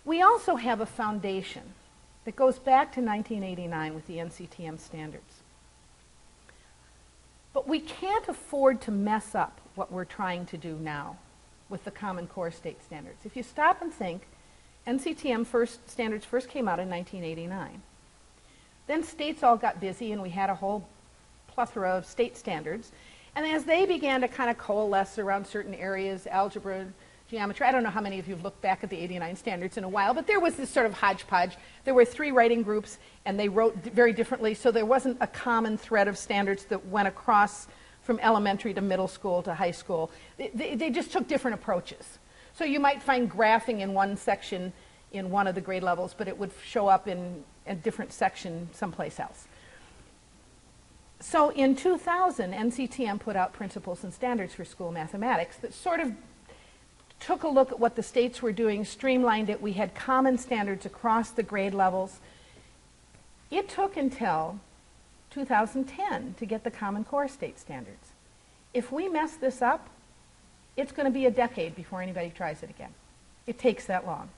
We also have a foundation that goes back to 1989 with the NCTM standards. But we can't afford to mess up what we're trying to do now with the Common Core state standards. If you stop and think, NCTM standards first came out in 1989. Then states all got busy and we had a whole plethora of state standards. And as they began to kind of coalesce around certain areas, algebra, geometry, I don't know how many of you have looked back at the 89 standards in a while, but there was this sort of hodgepodge. There were 3 writing groups and they wrote very differently, so there wasn't a common thread of standards that went across from elementary to middle school to high school. They just took different approaches. So you might find graphing in one section in one of the grade levels, but it would show up in a different section someplace else. So in 2000, NCTM put out Principles and Standards for School Mathematics that sort of took a look at what the states were doing, streamlined it. We had common standards across the grade levels. It took until 2010 to get the Common Core state standards. If we mess this up, it's going to be a decade before anybody tries it again. It takes that long.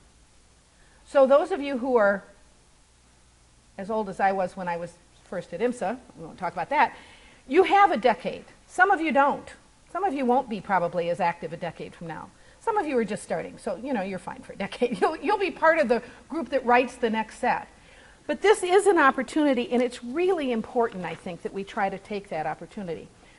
So those of you who are as old as I was when I was first at IMSA, we won't talk about that, you have a decade. Some of you don't. Some of you won't be probably as active a decade from now. Some of you are just starting, so you know you're fine for a decade. You'll be part of the group that writes the next set. But this is an opportunity, and it's really important, I think, that we try to take that opportunity.